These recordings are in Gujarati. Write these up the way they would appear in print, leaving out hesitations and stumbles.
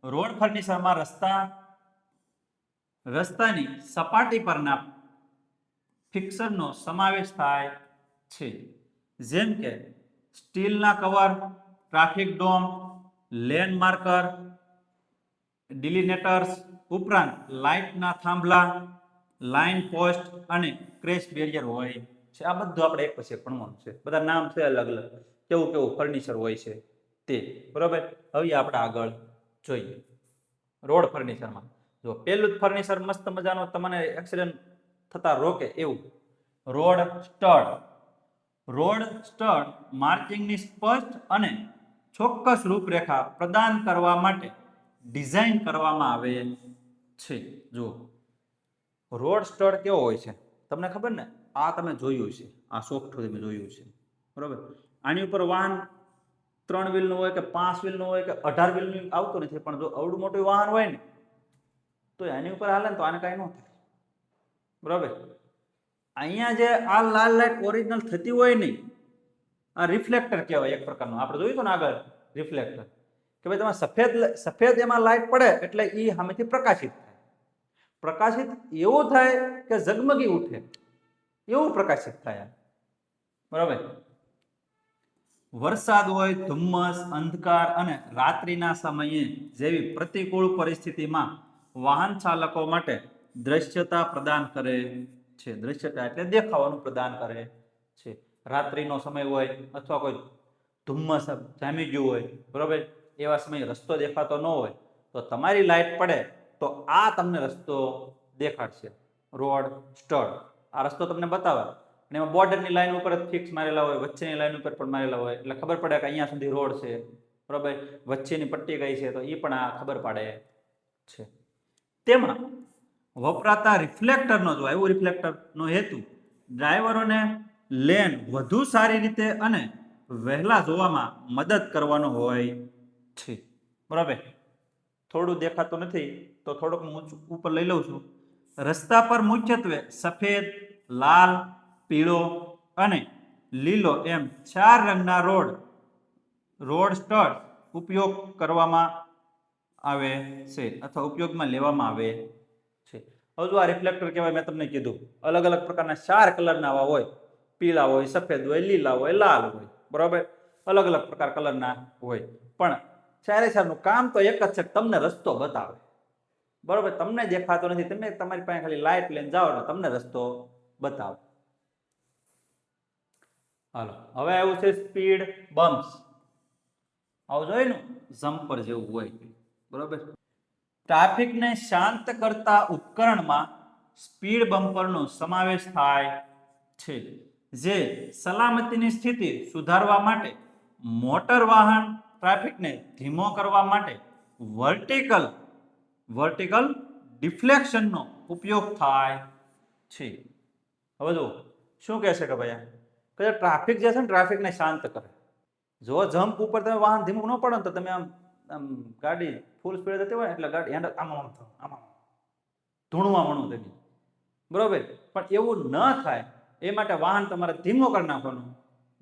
રોડ ફર્નિચરમાં રસ્તાની સપાટી પરના ફિક્સરનો સમાવેશ થાય છે, જેમ કે સ્ટીલના cover, traffic dome, lane marker, delineators ઉપરાંત લાઇટના થાંભલા, લાઇન પોસ્ટ અને ક્રેશ બેરિયર હોય છે. આ બધું આપણે એક પછી એક ભણવાનું છે. બધા નામ છે અલગ અલગ, કેવું કેવું ફર્નિચર હોય છે તે. બરોબર. હવે આપણે આગળ જોઈએ રોડ ફર્નિચરમાં. જો પહેલું જ ફર્નિચર મસ્ત મજાનો તમને એક્સિડન્ટ થતા રોકે એવું રોડ સ્ટડ. રોડ સ્ટડ માર્કિંગની સ્પષ્ટ અને ચોક્કસ રૂપરેખા પ્રદાન કરવા માટે ડિઝાઇન કરવામાં આવે છે. જો રોડ સ્ટડ કેવો હોય છે તમને ખબર ને? આ તમે જોયું છે, આ સોફ્ટવેર તમે જોયું છે. બરોબર. આની ઉપર વાહન 3 વ્હીલનું હોય કે 5 વ્હીલનું હોય કે 18 વ્હીલનું આવતું નથી, પણ જો અવડું મોટું વાહન હોય ને તો એની ઉપર હાલે ને તો આને કાંઈ ન થાય. બરોબર. અહીંયા જે આ લાલ લાઈટ ઓરિજિનલ થતી હોય નહીં, આ રિફ્લેક્ટર કહેવાય એક પ્રકારનું. આપણે જોયું હતું ને આગળ રિફ્લેક્ટર, કે ભાઈ તમે સફેદ એમાં લાઈટ પડે એટલે એ સામેથી પ્રકાશિત થાય. પ્રકાશિત એવું થાય કે ઝગમગી ઉઠે, એવું પ્રકાશિત થાય. બરાબર. વરસાદ હોય, ધુમ્મસ, અંધકાર અને રાત્રિના સમયે જેવી પ્રતિકૂળ પરિસ્થિતિમાં વાહન ચાલકો માટે દ્રશ્યતા પ્રદાન કરે છે. દ્રશ્યતા એટલે દેખાવાનું પ્રદાન કરે છે. રાત્રિનો સમય હોય અથવા કોઈ ધુમ્મસ જામી ગયું હોય, બરોબર, એવા સમયે રસ્તો દેખાતો ન હોય તો તમારી લાઈટ પડે તો આ તમને રસ્તો દેખાડશે. રોડ સ્ટડ આ રસ્તો તમને બતાવે, અને એમાં બોર્ડરની લાઈન ઉપર જ ફિક્સ મારેલા હોય, વચ્ચેની લાઈન ઉપર પણ મારેલા હોય, એટલે ખબર પડે કે અહીંયા સુધી રોડ છે. બરોબર. વચ્ચેની પટ્ટી કઈ છે તો એ પણ આ ખબર પડે છે. તેમાં વપરાતા રિફ્લેક્ટરનો જો એવું રિફ્લેક્ટરનો હેતુ ડ્રાઈવરોને લેન વધુ સારી રીતે અને વહેલા જોવામાં મદદ કરવાનો હોય છે. બરાબર. થોડું દેખાતું નથી તો થોડુંક હું ઉપર લઈ લઉં છું. રસ્તા પર મુખ્યત્વે સફેદ, લાલ, પીળો અને લીલો એમ 4 રંગના રોડ સ્ટડ ઉપયોગ કરવામાં આવે છે અથવા ઉપયોગમાં લેવામાં આવે છે. હવે જો આ રિફ્લેક્ટર કહેવાય, મેં તમને કીધું અલગ અલગ પ્રકારના 4 કલરના આવા હોય. પીળા હોય, સફેદ હોય, લીલા હોય, લાલ હોય. બરાબર. અલગ અલગ પ્રકાર કલરના હોય, પણ ચારે ચારનું કામ તો એક જ છે, તમને રસ્તો બતાવે. બરોબર. તમને દેખાતો નથી, તમે તમારી પાસે ખાલી લાઈટ લઈને જાઓ એટલે તમને રસ્તો બતાવે. હાલો, હવે આવ્યું છે સ્પીડ બમ્પ્સ. આવું જોઈએ ને જમ્પર જેવું હોય. બરોબર. ટ્રાફિકને શાંત કરતા ઉપકરણમાં સ્પીડ બમ્પરનો સમાવેશ થાય છે, જે સલામતીની સ્થિતિ સુધારવા માટે મોટર વાહન ટ્રાફિકને ધીમો કરવા માટે વર્ટિકલ ડિફ્લેક્શનનો ઉપયોગ થાય છે. હવે જો શું કહેશે કે ભાઈ કે ટ્રાફિક જે છે ને ટ્રાફિકને શાંત કરે. જો જમ્પ ઉપર તમે વાહન ધીમું ન પડે ને તો તમે આમ ગાડી ફૂલ સ્પીડ જતી હોય એટલે ગાડી હેન્ડલ આમાં ધૂણવા મળું તમે. બરોબર. પણ એવું ન થાય એ માટે વાહન તમારે ધીમો કરી નાખવાનું.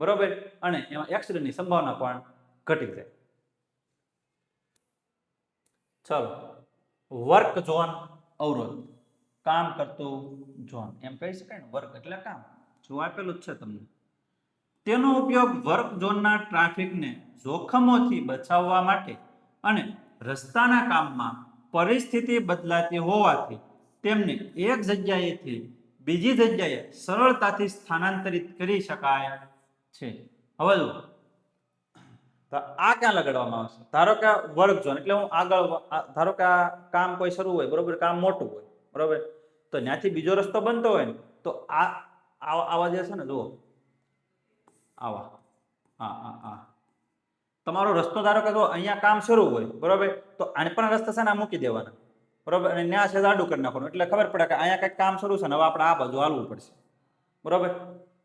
બરોબર. અને એમાં એક્સિડન્ટની સંભાવના પણ ઘટી જાય. ચલો, વર્ક ઝોન અવરોધ. કામ કરતું ઝોન એમ કહી શકાય ને. વર્ક એટલે કામ. જો આપેલું જ છે તમને. તેનો ઉપયોગ વર્ક ઝોનના ટ્રાફિકને જોખમોથી બચાવવા માટે અને રસ્તાના કામમાં પરિસ્થિતિ બદલાતી હોવાથી તેમને એક જગ્યાએથી બીજી જગ્યાએ સરળતાથી સ્થાનાંતરિત કરી શકાય છે. હવે જો તો આ ક્યાં લગાડવામાં આવશે? ધારો કે વર્ક ઝોન એટલે હું આગળ, ધારો કે આ કામ કોઈ શરૂ હોય, બરોબર, કામ મોટું હોય, બરોબર, તો ત્યાંથી બીજો રસ્તો બનતો હોય ને તો આવા જે છે ને જુઓ આવા તમારો રસ્તો ધારો કે જો અહીંયા કામ શરૂ હોય, બરોબર, તો આને પણ રસ્તા છે ને મૂકી દેવાના. બરોબર. અને ન્યા છે આડું કરી નાખવાનું એટલે ખબર પડે કે અહીંયા કંઈક કામ શરૂ છે ને હવે આપણે આ બાજુ હાલવું પડશે. બરોબર.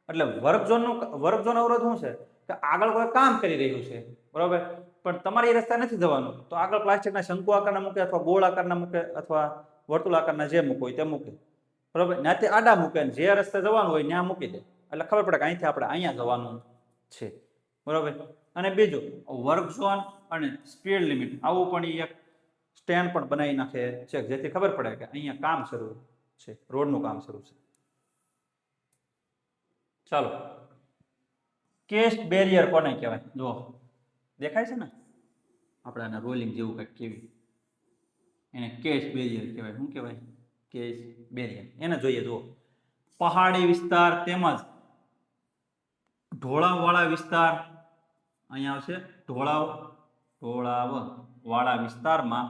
એટલે વર્ક ઝોન અવરોધ શું છે કે આગળ કોઈ કામ કરી રહ્યું છે, બરોબર, પણ તમારે એ રસ્તા નથી જવાનું તો આગળ પ્લાસ્ટિકના શંકુ આકારના મૂકે અથવા ગોળ આકારના મૂકે અથવા વર્તુળ આકારના જે મૂકવું હોય તે મૂકે. બરોબર. ત્યાંથી આડા મૂકે ને જે રસ્તે જવાનું હોય ત્યાં મૂકી દે એટલે ખબર પડે કે અહીંથી આપણે અહીંયા જવાનું છે. બરોબર. અને બીજું વર્ક ઝોન અને સ્પીડ લિમિટ, આવું પણ એક સ્ટેન્ડ પણ બનાવી નાખે છે, જેથી ખબર પડે કે અહીંયા કામ શરૂ છે, રોડનું કામ શરૂ છે. ચાલો, કેસ્ટ બેરિયર કોને કહેવાય? જો દેખાય છે ને, આપણે આને રોલિંગ જેવું કંઈક કેવી, એને કેસ્ટ બેરિયર કહેવાય. શું કહેવાય? Caste barrier. એને જોઈએ. જુઓ, પહાડી વિસ્તાર તેમજ ઢોળાવવાળા વિસ્તાર, અહીંયા આવશે ઢોળાવ વાળા વિસ્તારમાં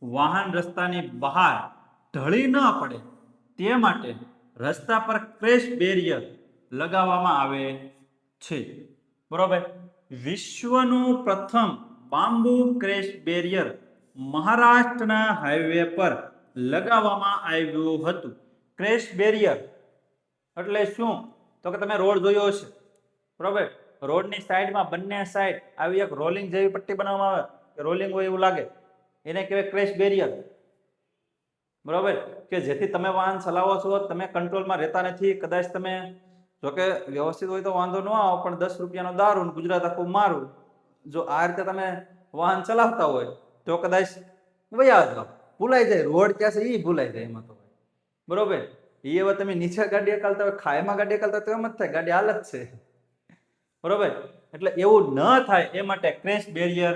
વાહન રસ્તાની બહાર ઢળી ન પડે તે માટે રસ્તા પર ક્રેશ બેરિયર લગાવવામાં આવે છે. બરોબર. વિશ્વનું પ્રથમ બાંબુ ક્રેશ બેરિયર મહારાષ્ટ્રના હાઈવે પર લગાવવામાં આવ્યું હતું. ક્રેશ બેરિયર એટલે શું? તો કે તમે રોડ જોયો હશે, બરોબર. રોડની સાઈડમાં બંને સાઈડ આવી એક રોલિંગ જેવી પટ્ટી બનાવવામાં આવે, રોલિંગ હોય એવું લાગે, એને કહેવાય ક્રેશ બેરિયર. બરોબર. કે જેથી તમે વાહન ચલાવો છો, તમે કંટ્રોલમાં રહેતા નથી. કદાચ તમે, જોકે વ્યવસ્થિત હોય તો વાંધો ન આવે, પણ 10 રૂપિયાનો દારૂ ગુજરાત આખું મારું, જો આ રીતે તમે વાહન ચલાવતા હોય તો કદાચ વયા જાવ, ભૂલાઈ જાય. રોડ ક્યાં છે એ ભૂલાઈ જાય એમાં તો. બરોબર. એ હવે તમે નીચે ગાડી હકાલતા હોય, ખાઈમાં ગાડી હકાલતા હોય તો એમ જ થાય, ગાડી હાલત છે. બરોબર. એટલે એવું ન થાય એ માટે ક્રેશ બેરિયર,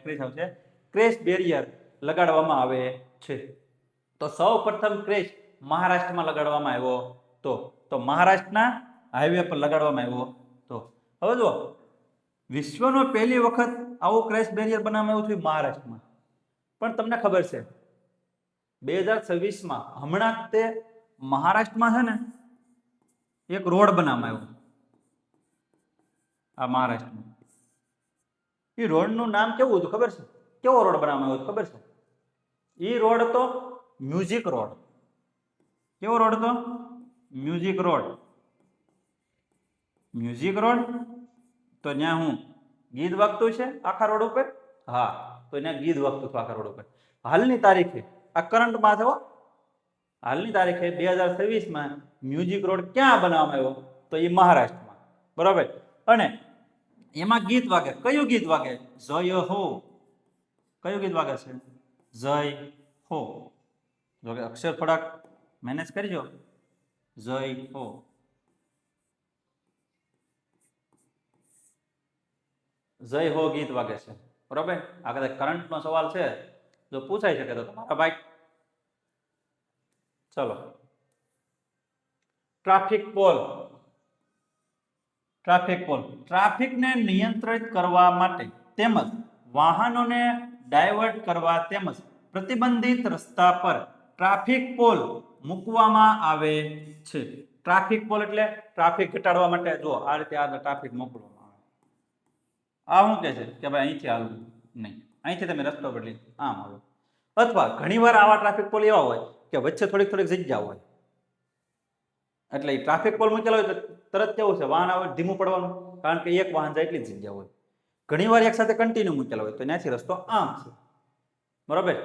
ક્રેશ આવશે, ક્રેશ બેરિયર લગાડવામાં આવે છે. તો સૌ પ્રથમ ક્રેશ મહારાષ્ટ્રમાં લગાડવામાં આવ્યો તો મહારાષ્ટ્રના હાઈવે પર લગાડવામાં આવ્યો તો. હવે જો, વિશ્વનો પહેલી વખત આવું ક્રેશ બેરિયર બનાવવામાં આવ્યું છે મહારાષ્ટ્રમાં. પણ તમને ખબર છે 2026માં હમણાં તે મહારાષ્ટ્રમાં છે ને એક રોડ બનાવવામાં આવ્યો, આ મહારાષ્ટ્રમાં. એ રોડનું નામ કેવું હતું ખબર છે? કેવો રોડ બનાવવામાં આવ્યો ખબર છે? એ રોડ તો મ્યુઝિક રોડ. કેવો રોડ હતો? Music road. Music road. તો ત્યાં હું ગીત વાગતું છે આખા રોડ ઉપર? હા, તો ત્યાં ગીત વાગતું હતું આખા રોડ ઉપર. હાલની તારીખે, આ કરંટમાં છે, હાલની તારીખે 2026માં મ્યુઝિક રોડ ક્યાં બનાવવામાં આવ્યો? તો એ મહારાષ્ટ્રમાં. બરાબર. અને એમાં ગીત વાગે. કયું ગીત વાગે? જય હો. કયું ગીત વાગે છે? જય હો. જો કે અક્ષર થોડાક મેનેજ કરજો. જય હો. જય હો ગીત વાગે છે. બરાબર. આ કદાચ કરંટનો સવાલ છે, જો પૂછાઈ શકે તો તમારા ભાઈ. ચલો, ટ્રાફિક પોલ. ટ્રાફિક પોલ ટ્રાફિકને નિયંત્રિત કરવા માટે તેમજ વાહનોને ડાયવર્ટ કરવા તેમજ પ્રતિબંધિત રસ્તા પર ટ્રાફિક પોલ મૂકવામાં આવે છે. ટ્રાફિક પોલ એટલે ટ્રાફિક ઘટાડવા માટે. જો આ રીતે આ ટ્રાફિક મોકલવામાં આવે. આ શું કહે છે કે ભાઈ અહીંથી હાલવું નહીં, અહીંથી તમે રસ્તો બદલી આમ હાલો. અથવા ઘણીવાર આવા ટ્રાફિક પોલ એવા હોય કે વચ્ચે થોડીક જગ્યા હોય, એટલે ટ્રાફિક પોલ મૂકેલો હોય તો તરત કેવું છે, વાહન આવે ધીમું પડવાનું, કારણ કે એક વાહન જાય એટલી જ જગ્યા હોય. ઘણીવાર એક સાથે કન્ટિન્યુ મૂકેલો હોય તો ત્યાંથી રસ્તો આમ છે. બરાબર.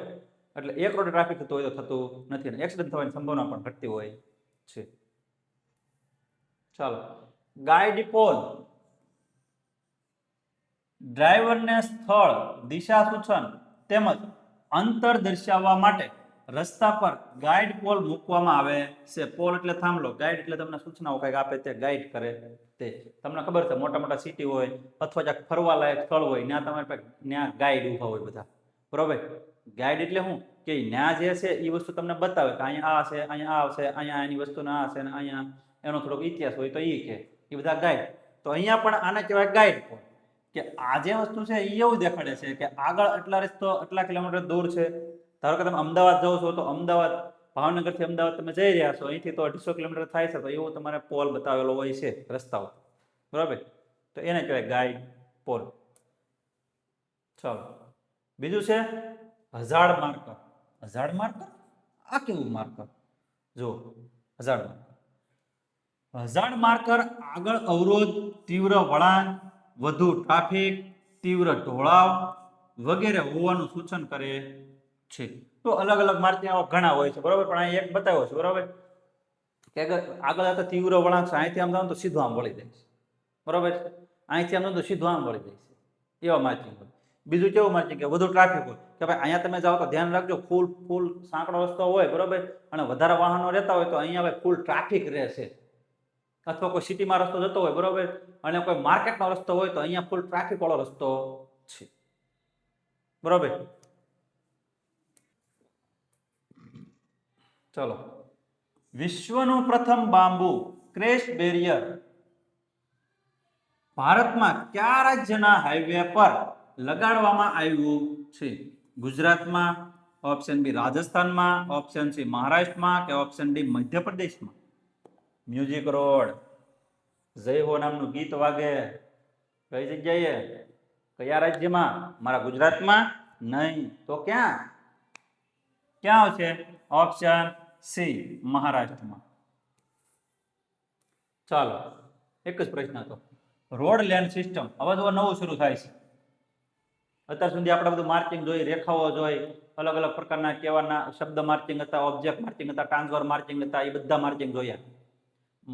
એટલે એક રોડ ટ્રાફિક થતું હોય તો થતું નથી, અને એક્સિડન્ટ થવાની સંભાવના પણ ઘટતી હોય છે. ચાલો, ગાઈડ પોલ. ડ્રાઈવરને સ્થળ, દિશા સૂચન તેમજ અંતર દર્શાવવા માટે રસ્તા પર ગાઈડ પોલ મૂકવામાં આવે છે. પોલ એટલે થાંભલો, ગાઈડ એટલે તમને સૂચનાઓ કંઈક આપે તે ગાઈડ કરે તે. તમને ખબર છે મોટા મોટા સિટી હોય અથવા જ્યાં ફરવા લાયક સ્થળ હોય ત્યાં તમારે ત્યાં ગાઈડ ઊભા હોય બધા. બરોબર. ગાઈડ એટલે શું કે ત્યાં જે છે એ વસ્તુ તમને બતાવે કે અહીંયા આ છે, અહીંયા આ આવશે, અહીંયા એની વસ્તુના આ છે, અને અહીંયા એનો થોડોક ઇતિહાસ હોય તો એ કે એ બધા ગાઈડ. તો અહીંયા પણ આને કહેવાય ગાઈડ પોલ. કે આ જે વસ્તુ છે એ એવું દેખાડે છે કે આગળ એટલા રસ્તો એટલા કિલોમીટર દૂર છે. ધારો કે તમે અમદાવાદ જાઓ છો તો અમદાવાદ, ભાવનગરથી અમદાવાદ તમે જઈ રહ્યા છો, અહીંથી તો 250 કિલોમીટર થાય છે, તો એવું તમારે પોલ બતાવેલો હોય છે રસ્તાઓ. બરાબર. તો એને કહેવાય ગાઈડ પોલ. ચાલો, બીજું છે હઝાર્ડ માર્કર. હઝાર્ડ માર્કર, આ કેવું માર્કર? જો હઝાર્ડ માર્કર. હઝાર્ડ માર્કર આગળ અવરોધ, તીવ્ર વળાંક, વધુ ટ્રાફિક, તીવ્ર ઢોળાવ વગેરે હોવાનું સૂચન કરે છે. તો અલગ અલગ માર્કિંગ ઘણા હોય છે. બરાબર. પણ અહીં એક બતાવ્યો છે. બરાબર. કે આગળ આવતા તીવ્ર વળાંક છે, અહીંથી આમ જાવ તો સીધું આમ વળી જાય છે. બરાબર. અહીંથી આમ જાવ તો સીધું આમ વળી જાય છે. એવા માર્કિંગ હોય. બીજું કેવું માર્કિંગ કે વધુ ટ્રાફિક હોય કે ભાઈ અહીંયા તમે જાઓ તો ધ્યાન રાખજો, ફૂલ ફૂલ સાંકડો રસ્તો હોય બરોબર, અને વધારે વાહનો રહેતા હોય તો અહીંયા ભાઈ ફૂલ ટ્રાફિક રહેશે. અથવા કોઈ સિટીમાં રસ્તો જતો હોય બરોબર, અને કોઈ માર્કેટનો રસ્તો હોય તો અહીંયા ફૂલ ટ્રાફિક વાળો રસ્તો છે બરોબર. ચલો, વિશ્વનું પ્રથમ બાંબુ ક્રેશ બેરિયર ભારતમાં કયા રાજ્યના હાઈવે પર લગાડવામાં આવ્યું છે? ગુજરાતમાં, ઓપ્શન બી રાજસ્થાનમાં, ઓપ્શન સી મહારાષ્ટ્રમાં કે ઓપ્શન ડી મધ્યપ્રદેશમાં? મ્યુઝિક રોડ, જય હો નામનું ગીત વાગે કઈ જગ્યાએ, કયા રાજ્યમાં? મારા ગુજરાતમાં નહીં તો ક્યાં ક્યાં આવશે? ઓપ્શન સી મહારાષ્ટ્રમાં. ચાલો, એક જ પ્રશ્ન હતો. રોડ લેન્ડ સિસ્ટમ હવે તો નવું શરૂ થાય છે. અત્યાર સુધી આપણે બધું માર્કિંગ જોઈ, રેખાઓ જોઈ, અલગ અલગ પ્રકારના કેવાના શબ્દ માર્કિંગ હતા, ઓબ્જેક્ટ માર્કિંગ હતા, ટ્રાન્સફર માર્કિંગ હતા, એ બધા માર્કિંગ જોયા.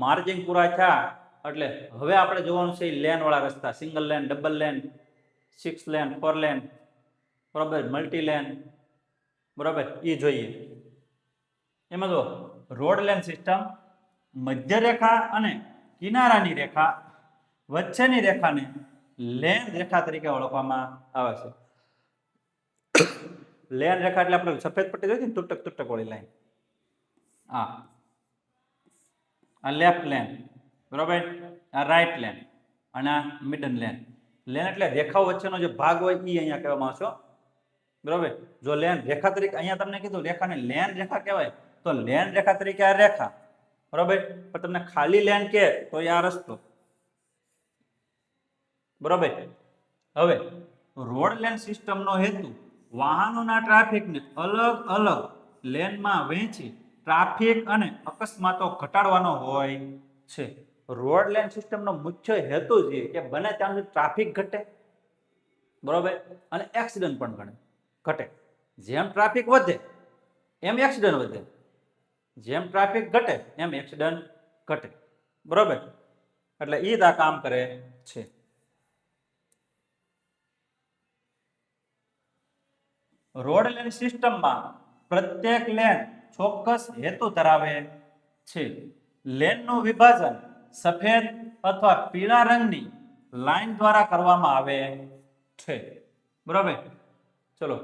માર્કિંગ પૂરા થયા એટલે હવે આપણે જોવાનું છે લેન વાળા રસ્તા, single lane, double lane, 6 lane, 4 lane બરોબર, મલ્ટી લેન બરોબર, એ જોઈએ. એમાં જો રોડ લેન સિસ્ટમ, મધ્ય રેખા અને કિનારાની રેખા વચ્ચેની રેખાને લેન રેખા તરીકે ઓળખવામાં આવે છે. લેન રેખા એટલે આપણે સફેદ પટ્ટી જોઈ ને, તૂટક તૂટક વાળી લાઈન, આ લેફ્ટ લેન બરોબર, આ રાઈટ લેન અને આ મિડન લેન. લેન એટલે રેખાઓ વચ્ચેનો જે ભાગ હોય એ અહીંયા કહેવામાં આવશે બરોબર. જો લેન રેખા તરીકે અહીંયા તમને કીધું રેખાને લેન રેખા કહેવાય તો લેન રેખા તરીકે આ રેખા બરોબર, પણ તમને ખાલી લેન કે તો આ રસ્તો બરોબર. હવે રોડ લેન સિસ્ટમનો હેતુ વાહનોના ટ્રાફિકને અલગ અલગ લેનમાં વહેંચી ટ્રાફિક અને અકસ્માતો ઘટાડવાનો હોય છે. રોડ લેન સિસ્ટમનો મુખ્ય હેતુ છે કે બને ત્યાં સુધી ટ્રાફિક ઘટે બરોબર, અને એક્સિડન્ટ પણ ઘટે. જેમ ટ્રાફિક વધે એમ એક્સિડન્ટ વધે, જેમ ટ્રાફિક ઘટે એમ એક્સિડન્ટ ઘટે બરોબર. એટલે એ જ આ કામ કરે છે. રોડ લેન સિસ્ટમમાં પ્રત્યેક લેન ચોક્કસ હેતુ ધરાવે છે. લેનનું વિભાજન સફેદ અથવા પીળા રંગની લાઈન દ્વારા કરવામાં આવે છે બરોબર. ચલો,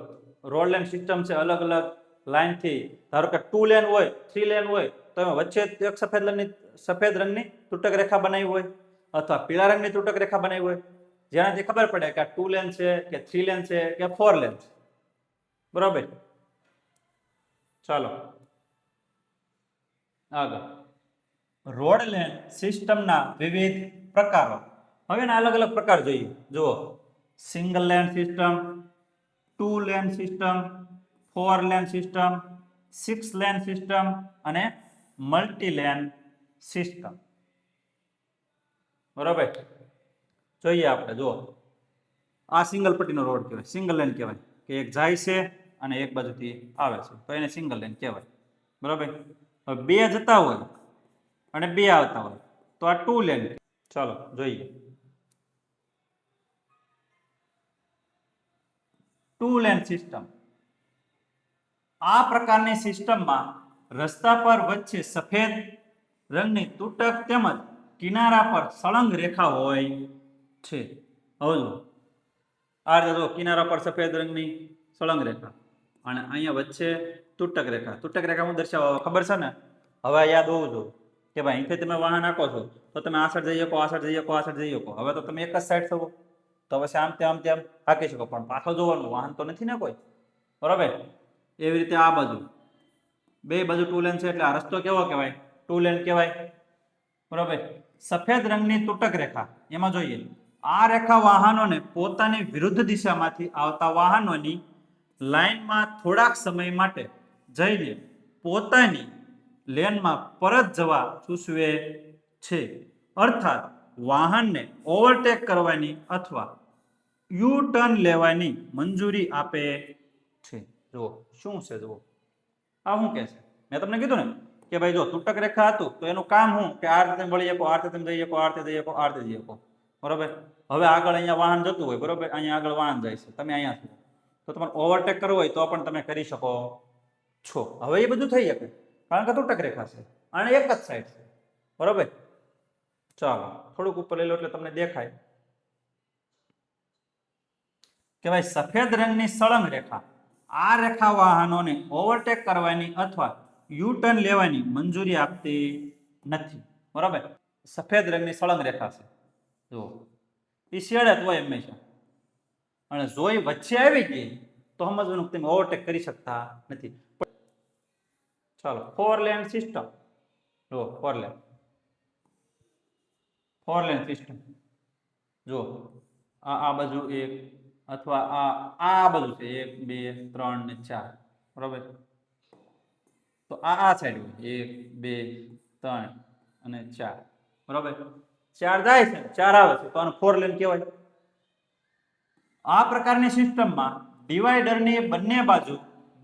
રોડ લેન સિસ્ટમ છે અલગ અલગ લાઈનથી, ધારો કે 2 લેન હોય, 3 લેન હોય તો એમાં વચ્ચે એક સફેદ રંગની તૂટક રેખા બનાવી હોય અથવા પીળા રંગની તૂટક રેખા બનાવી હોય, જેનાથી ખબર પડે કે આ 2 લેન છે કે 3 લેન છે કે 4 લેન છે બરોબર. ચાલો આગળ, રોડ લેન સિસ્ટમના વિવિધ પ્રકારો. હવે એના અલગ અલગ પ્રકાર જોઈએ. જુઓ, single lane system, 2 lane system, 4 lane system, 6 lane system અને મલ્ટી લેન સિસ્ટમ બરોબર. જોઈએ આપણે. જુઓ, આ સિંગલ પટ્ટીનો રોડ કહેવાય, સિંગલ લેન કહેવાય કે એક જાય છે અને એક બાજુથી આવે છે તો એને સિંગલ લેન કહેવાય બરોબર. હવે 2 જતા હોય અને 2 આવતા હોય તો આ 2 લેન. ચાલો જોઈએ, 2 લેન સિસ્ટમ. આ પ્રકારની સિસ્ટમમાં રસ્તા પર વચ્ચે સફેદ રંગની તૂટક તેમજ કિનારા પર સળંગ રેખા હોય છે. હવે જો આ રીતે જો કિનારા પર સફેદ રંગની સળંગ રેખા અને અહીંયા વચ્ચે તૂટક રેખા. તૂટક રેખા હું દર્શાવવા ખબર છે ને? હવે યાદ હોવું જોઈએ કે ભાઈ અહીંથી તમે વાહન નાખો છો તો તમે આ સાઈડ જઈ શકો, આ સાઈડ જઈ શકો, આ સાઈડ જઈ શકો. હવે તો તમે એક જ સાઈડ છો તો પછી આમ તેમ હાકી શકો, પણ પાછળ જોવાનું, વાહન તો નથી ને કોઈ બરોબર. એવી રીતે આ બાજુ 2 બાજુ 2 લેન છે એટલે આ રસ્તો કેવો કહેવાય? 2 લેન કહેવાય બરોબર. સફેદ રંગની તૂટક રેખા, એમાં જોઈએ આ રેખા વાહનોને પોતાની વિરુદ્ધ દિશામાંથી આવતા વાહનોની લાઈનમાં થોડાક સમય માટે જઈને પોતાની લેનમાં પરત જવા સૂચવે છે. અર્થાત વાહનને ઓવરટેક કરવાની અથવા યુ ટર્ન લેવાની મંજૂરી આપે છે. જુઓ શું છે, જુઓ આ શું કહે છે? મેં તમને કીધું ને કે ભાઈ જો તૂટક રેખા હતું તો એનું કામ શું કે આ રીતે વળી શકો, આ રીતે જઈ શકો, આ રીતે જઈ શકો, આ રીતે જઈ શકો. બરોબર. હવે આગળ અહીંયા વાહન જતું હોય, બરોબર, અહીંયા આગળ વાહન જાય છે, તમે અહીંયા છો, તો તમારે ઓવરટેક કરવો હોય તો પણ તમે કરી શકો છો. હવે એ બધું થઈ શકે કારણ કે તૂટક રેખા છે અને એક જ સાઈડ છે, બરોબર. ચાલો થોડુંક ઉપર લઈ લો એટલે તમને દેખાય કે ભાઈ સફેદ રંગની સળંગ રેખા, આ રેખા વાહનોને ઓવરટેક કરવાની અથવા યુ ટર્ન લેવાની મંજૂરી આપતી નથી, બરોબર. સફેદ રંગની સળંગ રેખા છે, જો એ શેડ જ હોય હંમેશા, અને જોઈ વચ્ચે આવી ગઈ તો સમજવાનું તમે ઓવરટેક કરી શકતા નથી. ચાલો ફોર લેન સિસ્ટમ, જો ફોર લેન સિસ્ટમ, જો આ બાજુ એક અથવા આ બાજુ છે 1 2 3 ને 4, બરોબર. તો આ સાઈડ હોય 1 2 3 અને 4, બરોબર. 4 જાય છે, 4 આવે છે, તો આને ફોર લેન કહેવાય. આ પ્રકારની સિસ્ટમમાં ડિવાઈડરની બંને બાજુ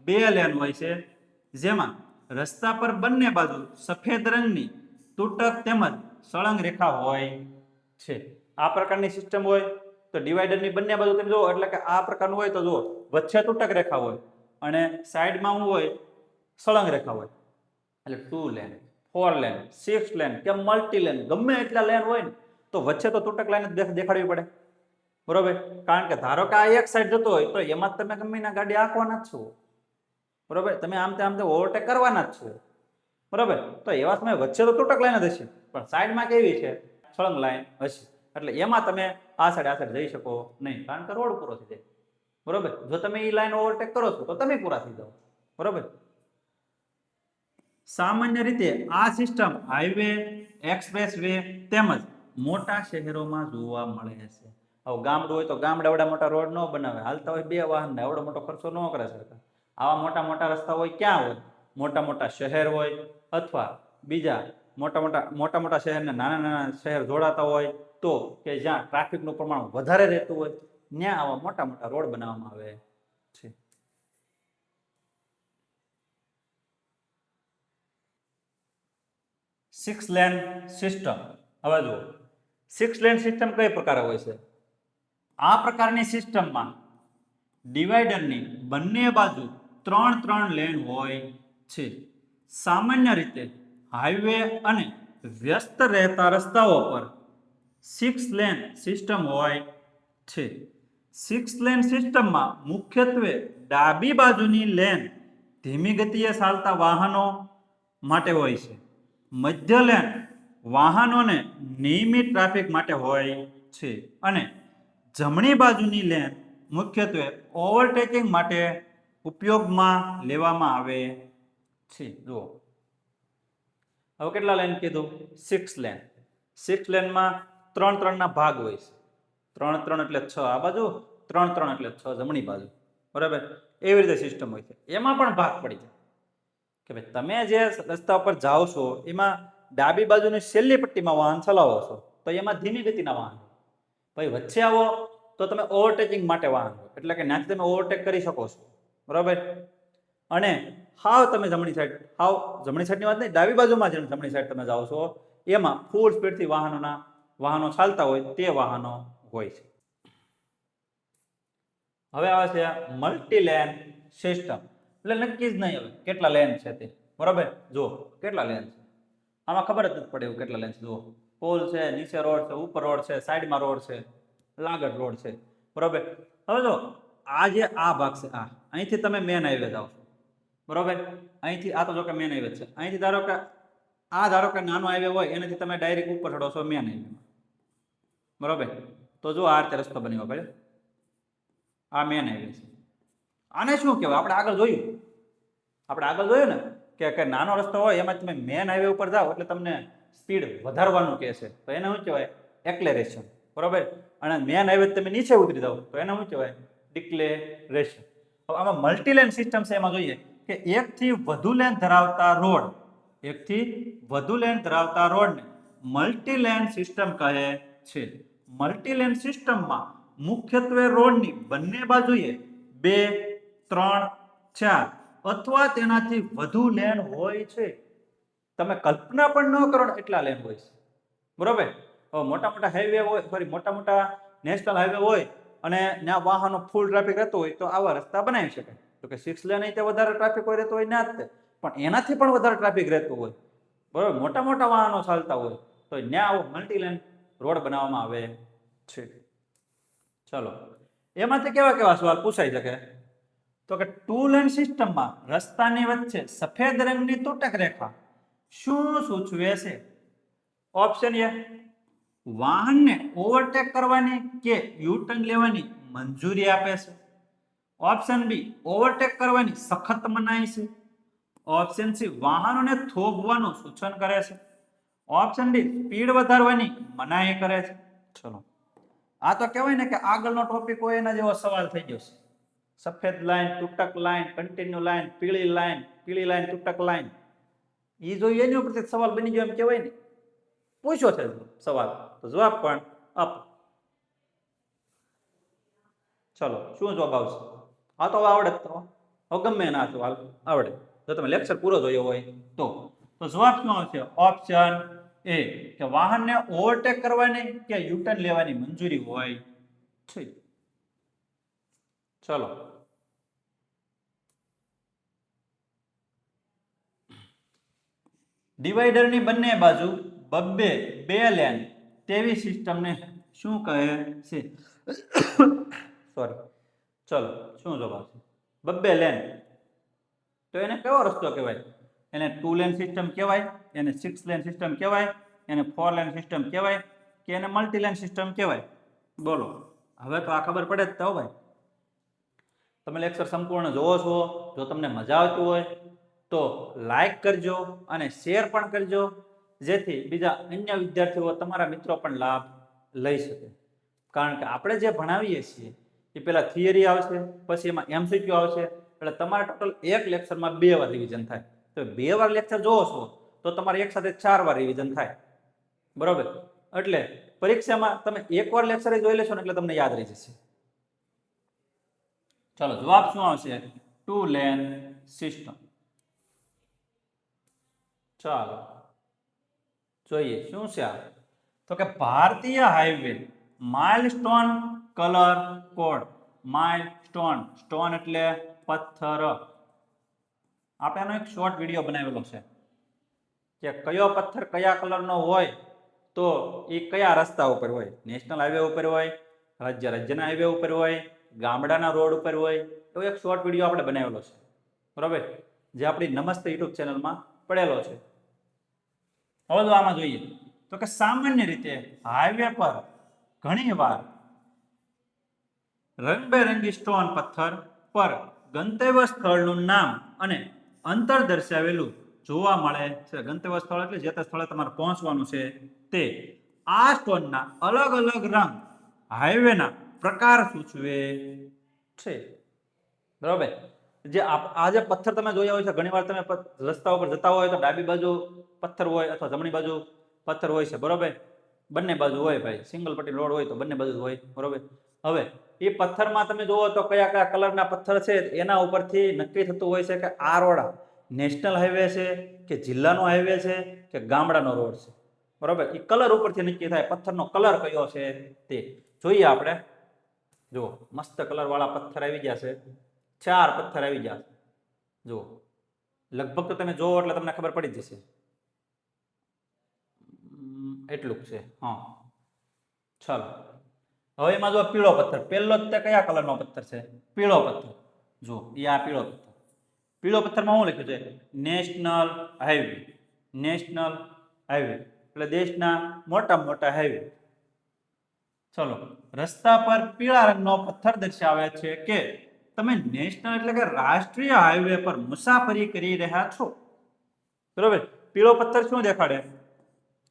2 લેન હોય છે, જેમાં રસ્તા પર બંને બાજુ સફેદ રંગની તૂટક તેમજ સળંગ રેખા હોય છે. આ પ્રકારની સિસ્ટમ હોય તો ડિવાઈડરની બંને બાજુ તમે જુઓ એટલે કે આ પ્રકારનું હોય તો જુઓ વચ્ચે તૂટક રેખા હોય અને સાઈડમાં શું હોય, સળંગ રેખા હોય. એટલે 2 લેન, 4 લેન, 6 લેન કે મલ્ટી લેન ગમે એટલા લેન હોય ને તો વચ્ચે તો તૂટક લાઈન જ દેખાડવી પડે, બરોબર. કારણ કે ધારો કે આ એક સાઈડ જતો હોય તો એમાં તમે ગમે ના ગાડી આંકવાના જ છો, બરોબર. તમે આમ તેમ ઓવરટેક કરવાના જ છો, બરોબર. તો એવા સમય વચ્ચે તો તૂટક લાઈન જ હશે, પણ સાઈડમાં કેવી છે, સળંગ લાઈન હશે. એટલે એમાં તમે આ સાઈડ જઈ શકો નહીં, કારણ કે રોડ પૂરો થઈ જાય, બરોબર. જો તમે એ લાઈન ઓવરટેક કરો છો તો તમે પૂરા થઈ જાઓ, બરોબર. સામાન્ય રીતે આ સિસ્ટમ હાઈવે, એક્સપ્રેસ વે તેમજ મોટા શહેરોમાં જોવા મળે છે. હવે ગામડું હોય તો ગામડા એવડા મોટા રોડ ન બનાવે, હાલતા હોય 2 વાહન, એવડો મોટો ખર્ચો ન કરે સરકાર. આવા મોટા મોટા રસ્તા હોય ક્યાં હોય, મોટા મોટા શહેર હોય અથવા બીજા મોટા મોટા શહેરને નાના શહેર જોડાતા હોય તો કે જ્યાં ટ્રાફિકનું પ્રમાણ વધારે રહેતું હોય ત્યાં આવા મોટા મોટા રોડ બનાવવામાં આવે છે. 6 લેન સિસ્ટમ, હવે જુઓ 6 લેન સિસ્ટમ કઈ પ્રકારે હોય છે. આ પ્રકારની સિસ્ટમમાં ડિવાઈડરની બંને બાજુ 3 લેન હોય છે. સામાન્ય રીતે હાઈવે અને વ્યસ્ત રહેતા રસ્તાઓ પર 6 લેન સિસ્ટમ હોય છે. 6 લેન સિસ્ટમમાં મુખ્યત્વે ડાબી બાજુની લેન ધીમી ગતિએ ચાલતા વાહનો માટે હોય છે. મધ્ય લેન વાહનોને નિયમિત ટ્રાફિક માટે હોય છે અને જમણી બાજુની લેન મુખ્યત્વે ઓવરટેકિંગ માટે ઉપયોગમાં લેવામાં આવે છે. જુઓ હવે કેટલા લેન કીધું, 6 લેન. 6 લેનમાં 3 ના ભાગ હોય છે, 3 એટલે 6 આ બાજુ, 3 એટલે 6 જમણી બાજુ, બરાબર. એવી રીતે સિસ્ટમ હોય છે. એમાં પણ ભાગ પડી જાય કે ભાઈ તમે જે રસ્તા ઉપર જાઓ છો એમાં ડાબી બાજુની છેલ્લી પટ્ટીમાં વાહન ચલાવો છો તો એમાં ધીમી ગતિના વાહન, ભાઈ વચ્ચે આવો તો તમે ઓવરટેકિંગ માટે વાહન હોય, એટલે કે ત્યાંથી તમે ઓવરટેક કરી શકો છો, બરાબર. અને તમે જમણી સાઈડની વાત નહીં, ડાબી બાજુમાં જમણી સાઈડ તમે જાઓ છો એમાં ફૂલ સ્પીડથી વાહનો ચાલતા હોય તે વાહનો હોય છે. હવે આવે છે મલ્ટી લેન સિસ્ટમ. એટલે નક્કી જ નહીં હવે કેટલા લેન છે તે, બરાબર. જો કેટલા લેન છે આમાં ખબર જ નથી પડે એવું કેટલા લેન છે. જુઓ પોલ છે, નીચે રોડ છે, ઉપર રોડ છે, સાઈડમાં રોડ છે, લાગડ રોડ છે, બરાબર. હવે જો આ ભાગ છે, અહીંથી તમે મેન હાઈવે જાઓ છો, બરાબર. અહીંથી આ તો જો કે મેન હાઈવે છે, અહીંથી ધારો કે નાનો હાઈવે હોય એનાથી તમે ડાયરેક્ટ ઉપર ચડો છો મેન હાઈવેમાં, બરાબર. તો જો આ રીતે રસ્તો બન્યો ભાઈ, આ મેન હાઈવે છે. આને શું કહેવાય, આપણે આગળ જોયું ને કે નાનો રસ્તો હોય એમાં તમે મેન હાઈવે ઉપર જાઓ એટલે તમને સ્પીડ વધારવાનું કહે છે, તો એને શું કહેવાય, એક્લેરેશન, બરાબર. અને મેન હાઈવે તમે નીચે ઉતરી જાઓ તો એને શું કહેવાય, ડિક્લેરેશન. હવે આમાં મલ્ટી લેન સિસ્ટમ છે, એમાં જોઈએ કે એકથી વધુ લેન ધરાવતા રોડને મલ્ટી લેન સિસ્ટમ કહે છે. મલ્ટી લેન સિસ્ટમમાં મુખ્યત્વે રોડની બંને બાજુએ 2, 3, 4 અથવા તેનાથી વધુ લેન હોય છે. તમે કલ્પના પણ ન કરો એટલા લેન હોય છે, બરોબર. હવે મોટા મોટા હાઈવે હોય, સોરી મોટા મોટા નેશનલ હાઈવે હોય અને ત્યાં વાહનો ફૂલ ટ્રાફિક રહેતો હોય તો આવા રસ્તા બનાવી શકાય. તો કે 6 લેન તે વધારે ટ્રાફિક હોય રહેતો હોય ના જ તે, પણ એનાથી પણ વધારે ટ્રાફિક રહેતું હોય, બરોબર, મોટા મોટા વાહનો ચાલતા હોય તો ત્યાં આવો મલ્ટી લેન રોડ બનાવવામાં આવે છે. ચલો, એમાંથી કેવા કેવા સવાલ પૂછાઈ શકે? તો કે 2 લેન સિસ્ટમમાં રસ્તાની વચ્ચે સફેદ રંગની તૂટક રેખા શું સૂચવે છે? ઓપ્શન એ, વાહનને ઓવરટેક કરવાની કે યુટર્ન લેવાની મંજૂરી આપે છે. ઓપ્શન બી, ઓવરટેક કરવાની સખત મનાઈ છે. ઓપ્શન સી, વાહનોને થોભવાનું સૂચન કરે છે. ઓપ્શન ડી, સ્પીડ વધારવાની મનાઈ કરે છે. ચલો, આ તો કહેવાય ને કે આગળનો ટોપિક હોય એના જેવો સવાલ થઈ ગયો છે. સફેદ લાઈન, તૂટક લાઈન, કન્ટિન્યુ લાઈન, પીળી લાઈન, તૂટક લાઈન, એ જોઈએ એની ઉપરથી સવાલ બની ગયો એમ કહેવાય ને. પૂછ્યો છે સવાલ તો જવાબ પણ અપ. ચલો, શું જવાબ આવશે? આ તો આવડે તો ગમે ના સવાલ આવડે જો તમે લેક્ચર પૂરો જોયો હોય તો જવાબ શું આવશે? ઓપ્શન એ, કે વાહનને ઓવરટેક કરવાની કે યુટર્ન લેવાની મંજૂરી હોય છે. ચલો, ડિવાઈડરની બંને બાજુ બબ્બે 2 લેન તેવી સિસ્ટમને શું કહે છે? સોરી, ચલો, શું જવાબ આવશે? બબ્બે લેન તો એને કેવો રસ્તો કહેવાય? એને 2 લેન સિસ્ટમ કહેવાય, એને 6 લેન સિસ્ટમ કહેવાય, એને 4 લેન સિસ્ટમ કહેવાય કે એને મલ્ટી લેન સિસ્ટમ કહેવાય? બોલો, હવે તો આ ખબર પડે જ તો ભાઈ. તમે લેક્ચર સંપૂર્ણ જોવો છો, જો તમને મજા આવતી હોય તો લાઈક કરજો અને શેર પણ કરજો, જેથી બીજા અન્ય વિદ્યાર્થીઓ, તમારા મિત્રો પણ લાભ લઈ શકે. કારણ કે આપણે જે ભણાવીએ છીએ એ પહેલા થિયરી આવશે, પછી એમાં એમસીક્યુ આવશે, એટલે તમારે ટોટલ એક લેક્ચરમાં 2 વાર રિવિઝન થાય. તો 2 વાર લેક્ચર જોવો છો તો તમારે એક સાથે 4 વાર રિવિઝન થાય, બરોબર? એટલે પરીક્ષામાં તમે એકવાર લેક્ચર જોઈ લેશો ને એટલે તમને યાદ રહી જશે. ચલો, જવાબ શું આવશે? 2 લેન સિસ્ટમ. ચાલો જોઈએ શું છે આ. તો કે ભારતીય highway milestone colour code. Milestone, stone એટલે પથ્થર. આપણે આનો એક શોર્ટ વિડીયો બનાવેલો છે કે કયો પથ્થર કયા કલરનો હોય તો એ કયા રસ્તા ઉપર હોય, નેશનલ હાઈવે ઉપર હોય, રાજ્યના હાઈવે ઉપર હોય, ગામડાના રોડ ઉપર હોય. એવો એક શોર્ટ વિડીયો આપણે બનાવેલો છે, બરાબર, જે આપણી નમસ્તે યુટ્યુબ ચેનલમાં પડેલો છે. હવે તો આમાં જોઈએ તો કે સામાન્ય રીતે હાઈવે પર ઘણી વાર રંગબેરંગી સ્ટોન પથ્થર પર ગંતવ્ય સ્થળનું નામ અને અંતર દર્શાવેલું જોવા મળે છે. ગંતવ્ય સ્થળ એટલે જે તે સ્થળે તમારે પહોંચવાનું છે તે. આ સ્ટોનના અલગ અલગ રંગ હાઈવેના પ્રકાર સૂચવે છે, બરાબર. જે આ જે પથ્થર તમે જોયા હોય છે, ઘણીવાર તમે રસ્તા ઉપર જતા હોય તો ડાબી બાજુ પથ્થર હોય અથવા જમણી બાજુ પથ્થર હોય છે, બરોબર. બંને બાજુ હોય ભાઈ, સિંગલ પટ્ટી રોડ હોય તો બંને બાજુ હોય, બરોબર. હવે એ પથ્થરમાં તમે જુઓ તો કયા કયા કલરના પથ્થર છે એના ઉપરથી નક્કી થતું હોય છે કે આ રોડ નેશનલ હાઈવે છે કે જિલ્લાનો હાઈવે છે કે ગામડાનો રોડ છે, બરોબર. એ કલર ઉપરથી નક્કી થાય, પથ્થરનો કલર કયો છે તે જોઈએ આપણે. જો મસ્ત કલર વાળા પથ્થર આવી ગયા છે, 4 પથ્થર આવી ગયા છે. જો લગભગ તો તમે જોવો એટલે તમને ખબર પડી જશે, એટલું છે. હા, ચાલો. હવે એમાં જો પીળો પથ્થર, પહેલો જ તે કયા કલરનો પથ્થર છે? પીળો પથ્થર. જો એ આ પીળો પથ્થર. પીળો પથ્થરમાં શું લખ્યું છે? National highway. નેશનલ હાઈવે એટલે દેશના મોટા હાઈવે. ચલો, રસ્તા પર પીળા રંગનો પથ્થર દર્શાવે છે કે તમે નેશનલ એટલે કે રાષ્ટ્રીય હાઈવે પર મુસાફરી કરી રહ્યા છો, બરોબર. પીળો પથ્થર શું દેખાડે?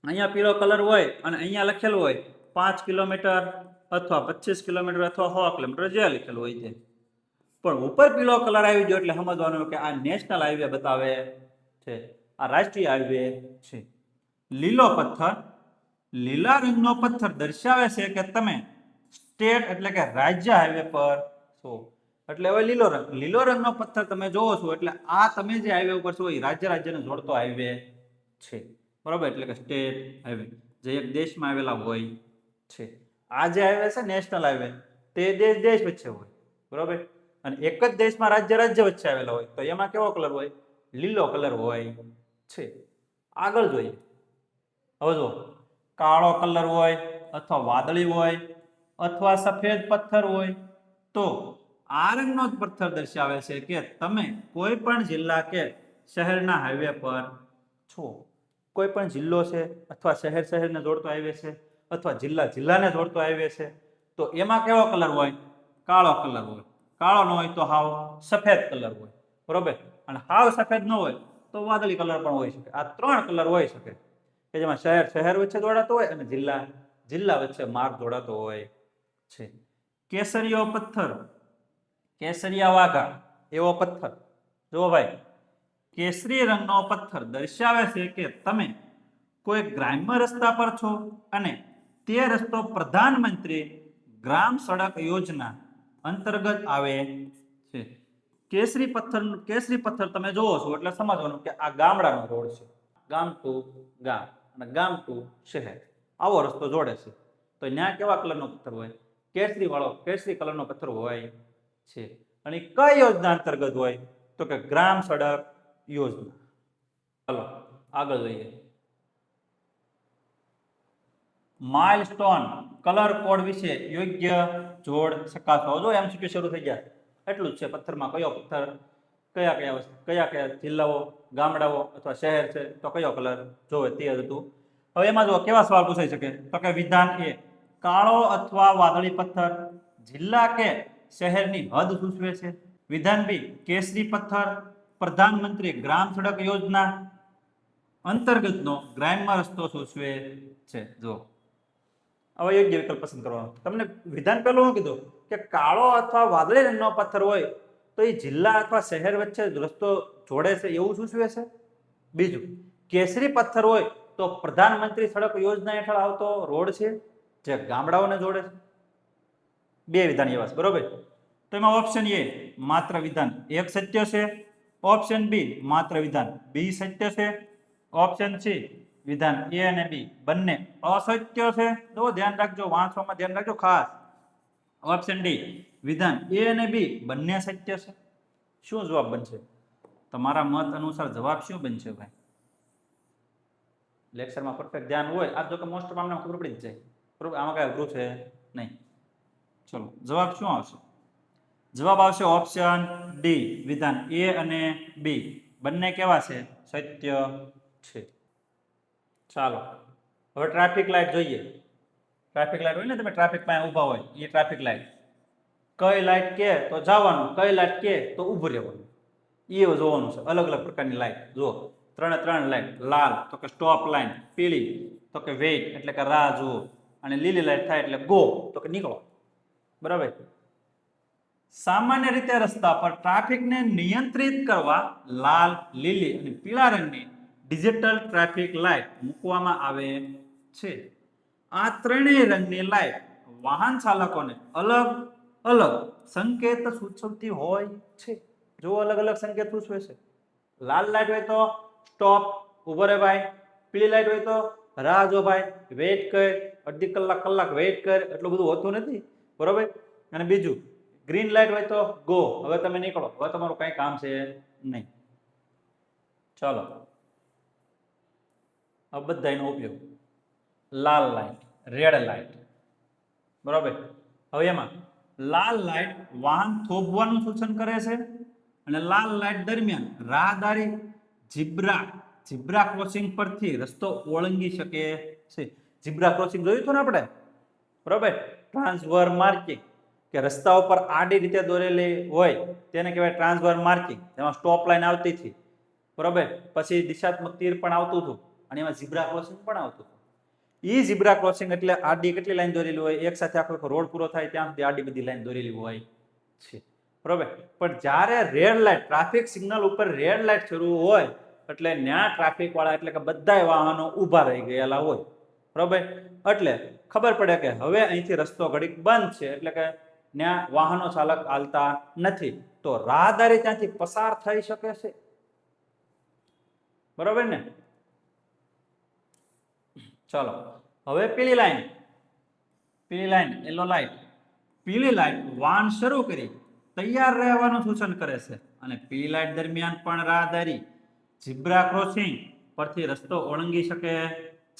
અહીંયા પીળો કલર હોય અને અહીંયા લખેલું હોય 5 કિલોમીટર અથવા 25 કિલોમીટર અથવા 100 કિલોમીટર, જે લખેલું હોય તે. પણ ઉપર પીળો કલર આવી ગયો એટલે સમજવાનું કે આ નેશનલ હાઈવે બતાવે છે, આ રાષ્ટ્રીય હાઈવે છે. લીલો પથ્થર, લીલા રંગનો પથ્થર દર્શાવે છે કે તમે સ્ટેટ એટલે કે રાજ્ય હાઈવે પર છો. એટલે હવે લીલો રંગનો પથ્થર તમે જોવો છો એટલે આ તમે જે હાઈવે ઉપર છો એ રાજ્યને જોડતો હાઈવે છે, બરાબર, એટલે કે સ્ટેટ હાઈવે. જે એક દેશમાં આવેલા હોય છે. આ જે હાઈવે છે નેશનલ હાઈવે તે દેશ વચ્ચે હોય, બરોબર. અને એક જ દેશમાં રાજ્ય વચ્ચે આવેલા હોય તો એમાં કેવો કલર હોય? લીલો કલર હોય છે. આગળ જોઈએ. હવે જો કાળો કલર હોય અથવા વાદળી હોય અથવા સફેદ પથ્થર હોય તો આ રંગનો જ પથ્થર દર્શાવે છે કે તમે કોઈ પણ જિલ્લા કે શહેરના હાઈવે પર છો. કોઈ પણ જિલ્લો છે અથવા શહેરને જોડતો હાઈવે છે અથવા જિલ્લાને જોડતો હાઈવે છે તો એમાં કેવો કલર હોય? કાળો કલર હોય. કાળો ન હોય તો હાવ સફેદ કલર હોય, બરોબર. અને હાવ સફેદ ન હોય તો વાદળી કલર પણ હોઈ શકે. આ 3 કલર હોઈ શકે કે જેમાં શહેર વચ્ચે જોડાતો હોય અને જિલ્લા વચ્ચે માર્ગ જોડાતો હોય છે. કેસરીયો પથ્થર, કેસરિયા વાઘા એવો પથ્થર, જો ભાઈ, કેસરી રંગનો પથ્થર દર્શાવે છે કે તમે કોઈ ગ્રામ્ય રસ્તા પર છો અને તે રસ્તો પ્રધાનમંત્રી ગ્રામ સડક યોજના અંતર્ગત આવે છે. કેસરી પથ્થર તમે જોવો છો એટલે સમજવાનું કે આ ગામડાનો રોડ છે. ગામ ટુ ગામ અને ગામ ટુ શહેર આવો રસ્તો જોડે છે. તો ત્યાં કેવા કલરનો પથ્થર હોય? કેસરી કલરનો પથ્થર હોય છે. અને કઈ યોજના અંતર્ગત હોય? તો કે ગ્રામ સડક યોજના. ચાલો આગળ જોઈએ. માઇલસ્ટોન કલર કોડ વિશે યોગ્ય જોડ શકાતો. જો MCQ શરૂ થઈ ગયા. એટલું જ છે. પથ્થરમાં કયો પથ્થર, કયા જિલ્લાઓ, ગામડાઓ અથવા શહેર છે તો કયો કલર જોવે તે હતું. હવે એમાં જો કેવા સવાલ પૂછાઈ શકે? તો કે વિધાન એ, કાળો અથવા વાદળી પથ્થર જિલ્લા કે શહેરની હદ સૂચવે છે. વિધાન બી, કેસરી પથ્થર પ્રધાનમંત્રી ગ્રામ સડક યોજના અંતર્ગતનો ગ્રામ્ય રસ્તો સૂચવે છે. જો હવે યોગ્ય વિકલ્પ પસંદ કરવાનો. તમને વિધાન પહેલું શું કીધું કે કાળો અથવા વાદળી રંગનો પથ્થર હોય તો એ જિલ્લા અથવા શહેર વચ્ચે રસ્તો જોડે છે એવું સૂચવે છે. બીજું, કેસરી પથ્થર હોય તો પ્રધાનમંત્રી સડક યોજના હેઠળ આવતો રોડ છે જે ગામડાઓને જોડે છે. બે વિધાન એવા છે, બરોબર. તો એમાં ઓપ્શન એ માત્ર વિધાન 1 સત્ય છે. ઓપ્શન બી માત્ર વિધાન 2 સત્ય છે. ઓપ્શન સી વિધાન એ અને બી બંને અસત્ય છે. તો ધ્યાન રાખજો, વાંચવામાં ધ્યાન રાખજો ખાસ. ઓપ્શન ડી વિધાન એ અને બી બંને સત્ય છે. શું જવાબ બનશે? તમારા મત અનુસાર જવાબ શું બનશે ભાઈ? લેક્ચરમાં પરફેક્ટ ધ્યાન હોય. આ જો કે મોસ્ટ ઓફ આમને ખબર પડી જ જાય, બરોબર. આમાં કઈ અઘરું છે નહીં. ચલો જવાબ શું આવશે? જવાબ આવશે ઓપ્શન ડી વિધાન એ અને બી બંને કેવા છે? સત્ય છે. ચાલો હવે ટ્રાફિક લાઈટ જોઈએ. ટ્રાફિક લાઈટ હોય ને, તમે ટ્રાફિક પાસે ઊભા હોય, એ ટ્રાફિક લાઈટ. કઈ લાઈટ કે તો જવાનું, કઈ લાઈટ કે તો ઊભું રહેવાનું. એ જોવાનું છે. અલગ અલગ પ્રકારની લાઈટ જુઓ. 3 લાઈટ. લાલ તો કે સ્ટોપ લાઈન, પીળી તો કે વેઇટ એટલે કે રાહ જુઓ, અને લીલી લાઈટ થાય એટલે ગો તો કે નીકળો, બરાબર. સામાન્ય રીતે રસ્તા પર ટ્રાફિકને નિયંત્રિત કરવા લાલ, લીલી અને પીળા રંગની ડિજિટલ ટ્રાફિક લાઈટ મૂકવામાં આવે છે. આ ત્રણેય રંગની લાઈટ વાહન ચાલકોને અલગ અલગ સંકેત સૂચવતી હોય છે. જો અલગ અલગ સંકેત સૂચવે છે. લાલ લાઈટ હોય તો સ્ટોપ, ઉભો રહે ભાઈ. પીળી લાઈટ હોય તો રાહ જો ભાઈ, વેઇટ કર, અડધી કલાક વેઇટ કર. એટલું બધું હોતું નથી, બરોબર. અને બીજું, ગ્રીન લાઈટ હોય તો ગો, હવે તમે નીકળો, હવે તમારું કઈ કામ છે નહીં. ચાલો હવે બધા એનો ઉપયોગ. લાલ લાઈટ, રેડ લાઈટ, બરોબર. હવે એમાં લાલ લાઈટ વાહન થોભવાનું સૂચન કરે છે અને લાલ લાઈટ દરમિયાન રાહદારી ઝીબ્રા ક્રોસિંગ પરથી રસ્તો ઓળંગી શકે છે. ઝીબ્રા ક્રોસિંગ જોયું હતું ને આપણે, બરોબર. ટ્રાન્સવર માર્કિંગ કે રસ્તા ઉપર આડી રીતે દોરેલી હોય તેને કહેવાય ટ્રાન્સવર માર્કિંગ. એમાં સ્ટોપ લાઈન આવતી હતી, બરોબર. પછી દિશાત્મક તીર પણ આવતું હતું અને એમાં ઝીબ્રા ક્રોસિંગ પણ આવતું હતું. એ ઝીબ્રા ક્રોસિંગ એટલે આડી કેટલી લાઈન દોરેલી હોય? એક સાથે આખો રોડ પૂરો થાય ત્યાં સુધી આડી બધી લાઈન દોરેલી હોય છે, બરોબર. પણ જ્યારે રેડ લાઈટ, ટ્રાફિક સિગ્નલ ઉપર રેડ લાઈટ શરૂ હોય એટલે ત્યાં ટ્રાફિક વાળા એટલે કે બધા વાહનો ઊભા રહી ગયેલા હોય, બરોબર. એટલે ખબર પડે કે હવે અહીંથી રસ્તો ઘડીક બંધ છે, એટલે કે ત્યાં વાહનો ચાલક હાલતા નથી, તો રાહદારી ત્યાંથી પસાર થઈ શકે છે, બરોબર ને. ચાલો હવે પીળી લાઈન યલો લાઈટ, પીળી લાઈટ વાહન શરૂ કરી તૈયાર રહેવાનું સૂચન કરે છે અને પીળી લાઈટ દરમિયાન પણ રાહદારી ઝીબ્રા ક્રોસિંગ પરથી રસ્તો ઓળંગી શકે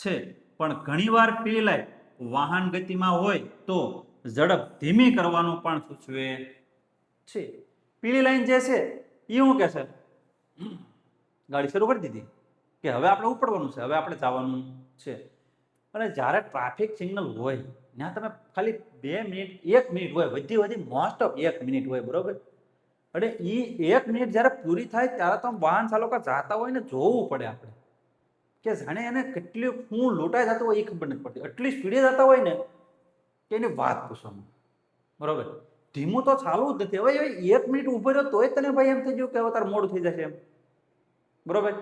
છે, પણ ઘણીવાર પીળી લાઈટ વાહન ગતિમાં હોય તો ઝડપ ધીમી કરવાનું પણ સૂચવે છે. પીળી લાઈન જે છે એ શું કે છે, ગાડી શરૂ કરી દીધી કે હવે આપણે ઉપડવાનું છે, હવે આપણે જવાનું છે. અને જ્યારે ટ્રાફિક સિગ્નલ હોય ત્યાં તમે ખાલી 2 મિનિટ 1 મિનિટ હોય, વધી મોસ્ટ ઓફ 1 મિનિટ હોય, બરોબર. અને એ 1 મિનિટ જ્યારે પૂરી થાય ત્યારે તો વાહન ચાલકો જાતા હોય ને જોવું પડે આપણે કે જાણે એને કેટલી હું લૂંટાઈ જતો હોય એ ખબર નથી પડતી, એટલી સ્પીડે જતા હોય ને કે એની વાત પૂછવામાં, બરોબર. ધીમું તો ચાલુ જ નથી. હવે 1 મિનિટ ઉભો રહ્યો તોય તને ભાઈ એમ થઈ ગયું કે હવે તારે મોડું થઈ જશે એમ, બરોબર.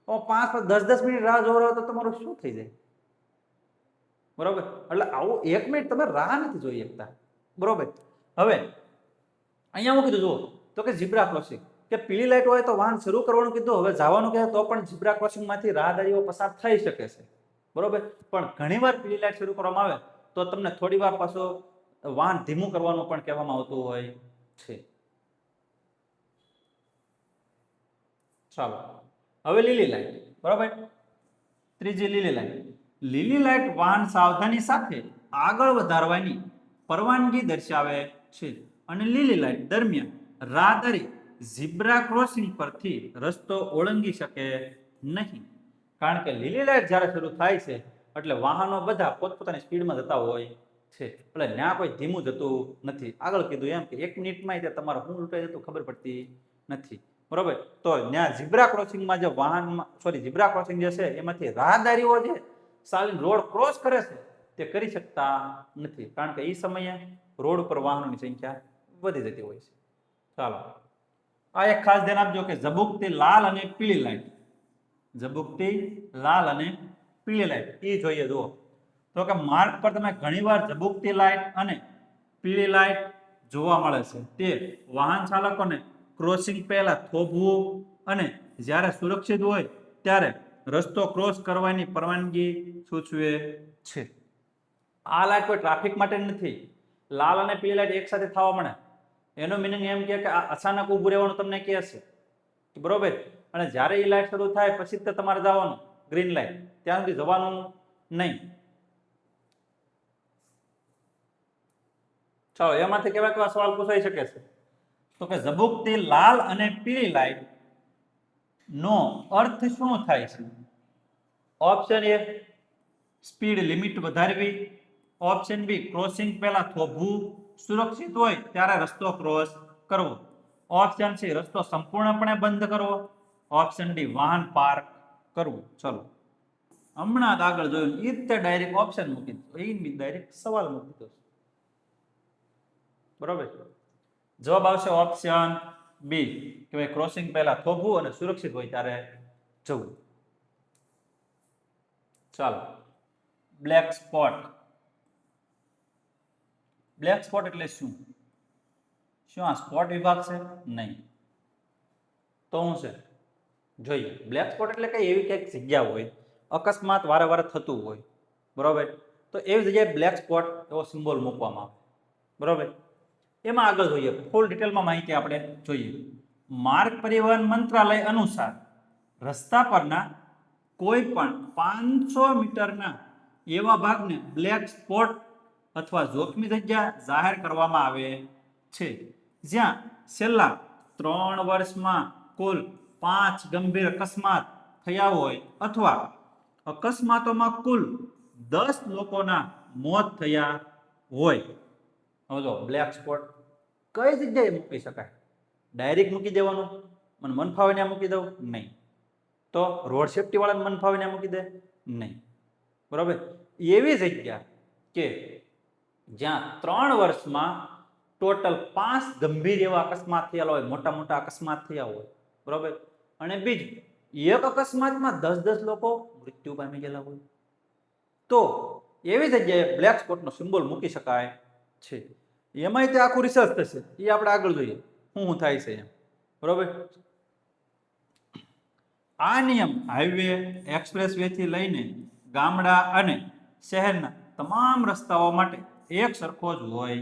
5-10 મિનિટ રાહ જોવો તો તમારું શું થઈ જાય, બરોબર. એટલે આવું 1 મિનિટ તમે રાહ નથી જોઈ શકતા, બરોબર. હવે અહીંયા હું કીધું જુઓ તો કે ઝીબ્રા ક્રોસિંગ, કે પીળી લાઈટ હોય તો વાહન શરૂ કરવાનું કીધું, હવે જવાનું કહે તો પણ ઝીબ્રા ક્રોસિંગમાંથી રાહદારીઓ પસાર થઈ શકે છે, બરોબર. પણ ઘણીવાર પીળી લાઈટ શરૂ કરવામાં આવે તો તમને થોડી વાર પાછો વાહન ધીમું કરવાનું પણ કહેવામાં આવતું હોય છે. ચાલો હવે લીલી લાઈટ, બરોબર. ત્રીજી લીલી લાઈટ. લીલી લાઈટ વાહન સાવધાની સાથે આગળ વધારવાની પરવાનગી દર્શાવે છે અને લીલી લાઈટ દરમિયાન રાહદારી ઝીબ્રા ક્રોસિંગ પરથી રસ્તો ઓળંગી શકે નહીં. કારણ કે લીલી લાઈટ જ્યારે શરૂ થાય છે એટલે વાહનો બધા પોતપોતાની સ્પીડમાં જતા હોય છે, એટલે ત્યાં કોઈ ધીમું જતું નથી. આગળ કીધું એમ કે 1 મિનિટમાં તમારે શું લૂંટાઈ જતું ખબર પડતી નથી, બરોબર. તો ત્યાં ઝીબ્રા ક્રોસિંગમાં જે ઝીબ્રા ક્રોસિંગ જે છે એમાંથી રાહદારીઓ જે ચાલીને રોડ ક્રોસ કરે છે તે કરી શકતા નથી, કારણ કે એ સમયે રોડ પર વાહનોની સંખ્યા વધી જતી હોય છે. ચાલો આ એક ખાસ ધ્યાન આપજો કે ઝબૂકતી લાલ અને પીળી લાઈટ, ઝબૂકતી લાલ અને પીળી લાઈટ એ જોઈએ. જુઓ તો કે માર્ગ પર તમે ઘણીવાર ઝબૂકતી લાઈટ અને પીળી લાઈટ જોવા મળે છે. તે વાહન ચાલકોને ક્રોસિંગ પહેલા થોભવું અને જ્યારે સુરક્ષિત હોય ત્યારે રસ્તો ક્રોસ કરવાની પરવાનગી સૂચવે છે. આ લાઈટ કોઈ ટ્રાફિક માટે નથી. લાલ અને પીળી લાઈટ એક સાથે થવા મળે એનો મિનિંગ એમ કે આ અચાનક ઊભું રહેવાનું તમને કહે છે, બરોબર. અને જ્યારે એ લાઈટ શરૂ થાય પછી જ તમારે જવાનું, ગ્રીન લાઈટ, ત્યાં સુધી જવાનું નહીં. ચાલો એમાંથી કેવા કેવા સવાલ પૂછાઈ શકે છે, તો કે ઝબૂકતી લાલ અને પીળી લાઈટ નો અર્થ શું થાય છે? ઓપ્શન એ સ્પીડ લિમિટ વધારવી, ઓપ્શન બી ક્રોસિંગ પહેલા થોભવું, સુરક્ષિત હોય ત્યારે રસ્તો ક્રોસ કરવો, ઓપ્શન સી રસ્તો સંપૂર્ણપણે બંધ કરવો, ઓપ્શન ડી વાહન પાર્ક કરવું. ચલો હમણાં જ આગળ જોયું એ રીતે ડાયરેક્ટ ઓપ્શન મૂકી દીધો, એ ડાયરેક્ટ સવાલ મૂકી દીધો, બરોબર. જવાબ આવશે ઓપ્શન બી કે ભાઈ ક્રોસિંગ પહેલા થોભવું અને સુરક્ષિત હોય ત્યારે જવું. ચાલો બ્લેક સ્પોટ. બ્લેક સ્પોટ એટલે શું? શું આ સ્પોટ વિભાગ છે? નહીં. તો શું છે જોઈએ. બ્લેક સ્પોટ એટલે કઈ એવી કઈક જગ્યા હોય અકસ્માત વારે થતું હોય, બરોબર. તો એવી જગ્યાએ બ્લેક સ્પોટ એવો સિમ્બોલ મૂકવામાં આવે, બરોબર. એમાં આગળ જોઈએ ફૂલ ડિટેલમાં માહિતી આપણે જોઈએ. માર્ગ પરિવહન મંત્રાલય અનુસાર રસ્તા પરના કોઈ પણ 500 મીટરના એવા ભાગને બ્લેક સ્પોટ અથવા જોખમી જગ્યા જાહેર કરવામાં આવે છે, જ્યાં છેલ્લા 3 વર્ષમાં કુલ 5 ગંભીર અકસ્માત થયા હોય અથવા અકસ્માતોમાં કુલ 10 લોકોના મોત થયા હોય. હવે જો બ્લેક સ્પોટ કઈ જગ્યાએ મૂકી શકાય? ડાયરેક્ટ મૂકી દેવાનું, મને મન ફાવે ત્યાં મૂકી દઉં? નહીં. તો રોડ સેફટી વાળાને મન ફાવે ત્યાં મૂકી દે? નહીં, બરોબર. એવી જગ્યા કે જ્યાં 3 વર્ષમાં ટોટલ 5 ગંભીર એવા અકસ્માત થયેલા હોય, મોટા મોટા અકસ્માત થયા હોય, બરોબર. અને બીજું એક અકસ્માતમાં 10 લોકો મૃત્યુ પામી ગયેલા હોય, તો એવી જગ્યાએ બ્લેક સ્પોટનો સિમ્બોલ મૂકી શકાય છે. એમાંય તે આખું રિસર્ચ થશે, એ આપણે આગળ જોઈએ શું થાય છે એમ, બરોબર. આ નિયમ હાઈવે, એક્સપ્રેસ વે થી લઈને ગામડા અને શહેરના તમામ રસ્તાઓ માટે એક સરખો જ હોય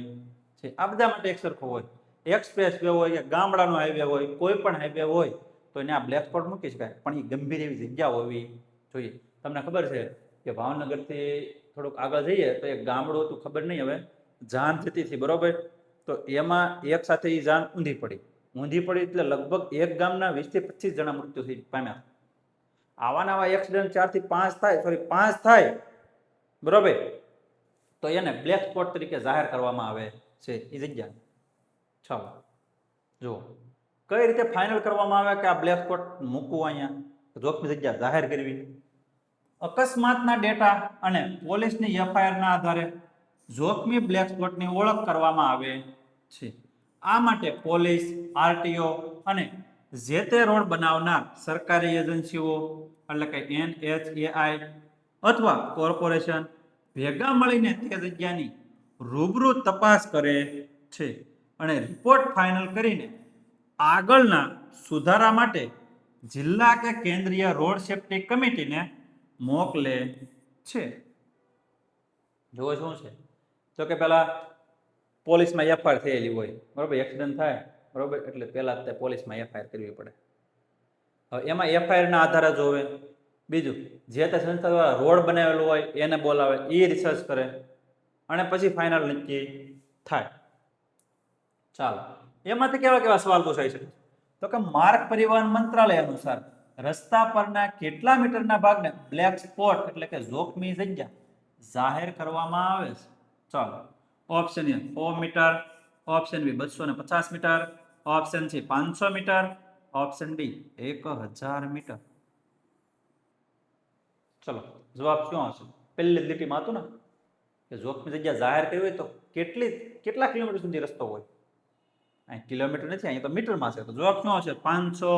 છે. આ બધા માટે એક સરખો હોય. એક્સપ્રેસ વે હોય કે ગામડાનો હાઈવે હોય, કોઈ પણ હાઈવે હોય તો એને આ બ્લેક સ્પોટ મૂકી શકાય, પણ એ ગંભીર એવી જગ્યા હોવી જોઈએ. તમને ખબર છે કે ભાવનગરથી થોડુંક આગળ જઈએ તો એક ગામડું હતું, ખબર નહીં હવે, જાન થતી હતી, બરોબર? તો એમાં એક સાથે એ જાન ઊંધી પડી એટલે લગભગ એક ગામના 20 થી 25 જણા મૃત્યુ થઈ પામ્યા. આવા એક્સિડન્ટ 4 થી 5 થાય, બરોબર, તો એને બ્લેક સ્પોટ તરીકે જાહેર કરવામાં આવે છે એ જગ્યા. ચાલો જુઓ કઈ રીતે ફાઇનલ કરવામાં આવે કે આ બ્લેક સ્પોટ મૂકવું, અહીંયા જોખમી જગ્યા જાહેર કરવી. અકસ્માતના ડેટા અને પોલીસની એફઆઈઆરના આધારે જોખમી બ્લેક સ્પોટની ઓળખ કરવામાં આવે છે. આ માટે પોલીસ, આરટીઓ અને જે તે રોડ બનાવનાર સરકારી એજન્સીઓ એટલે કે NHAI અથવા કોર્પોરેશન ભેગા મળીને તે જગ્યાની રૂબરૂ તપાસ કરે છે અને રિપોર્ટ ફાઇનલ કરીને આગળના સુધારા માટે જિલ્લા કે કેન્દ્રીય રોડ સેફ્ટી કમિટીને મોકલે છે. જુઓ શું છે તો કે પેલા પોલીસમાં એફઆઈઆર થયેલી હોય, બરોબર, એક્સિડન્ટ થાય, બરોબર, એટલે પહેલા જ પોલીસમાં એફઆઈઆર કરવી પડે. હવે એમાં એફઆઈઆરના આધારે જોવે. બીજું, જે તે સંસ્થા દ્વારા રોડ બનાવેલો હોય એને બોલાવે, એ રિસર્ચ કરે અને પછી ફાઇનલ નક્કી થાય. ચાલો, એમાંથી કેવા કેવા સવાલ પૂછાઈ શકે તો કે માર્ગ પરિવહન મંત્રાલય અનુસાર રસ્તા પરના કેટલા મીટરના ભાગને બ્લેક સ્પોટ એટલે કે જોખમી જગ્યા જાહેર કરવામાં આવે છે? ચાલો, option A 100 metre, option B 250 metre, option C 500 metre, option D 1000 metre. ચલો જવાબ શું હશે? પહેલી લીટીમાં હતું ને કે જોખમી જગ્યા જાહેર કરવી હોય તો કેટલા કિલોમીટર સુધી રસ્તો હોય? અહીં કિલોમીટર નથી, અહીંયા તો મીટરમાં છે. તો જવાબ શું હશે? 500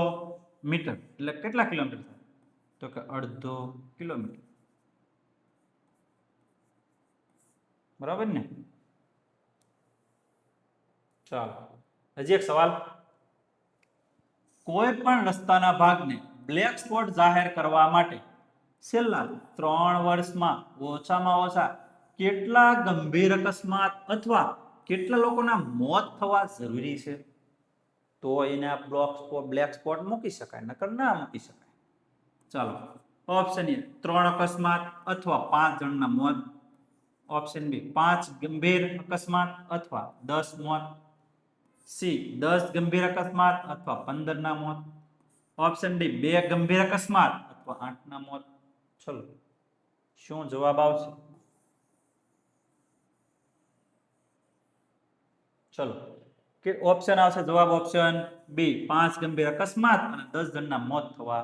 મીટર એટલે કેટલા કિલોમીટર થાય? તો કે 1/2 કિલોમીટર. બરાબર ને? ચાલો હજી એક સવાલ. કોઈ પણ રસ્તાના ભાગને બ્લેક સ્પોટ જાહેર કરવા માટે છેલ્લા 3 વર્ષમાં ઓછામાં ઓછા કેટલા ગંભીર અકસ્માત અથવા કેટલા લોકોના મોત થવા જરૂરી છે? તો એને બ્લેક સ્પોટ મૂકી શકાય, નકર ના મૂકી શકાય. ચાલો, ઓપ્શન એ 3 અકસ્માત અથવા 5 જણના મોત, ઓપ્શન બી 5 ગંભીર અકસ્માત અથવા 10 મોત, સી 10 ગંભીર અકસ્માત અથવા 15 ના મોત, ઓપ્શન ડી 2 ગંભીર અકસ્માત અથવા 8 ના મોત. ચલો શું જવાબ આવશે? ચલો કે ઓપ્શન આવશે જવાબ ઓપ્શન બી 5 ગંભીર અકસ્માત અને 10 જણના મોત થવા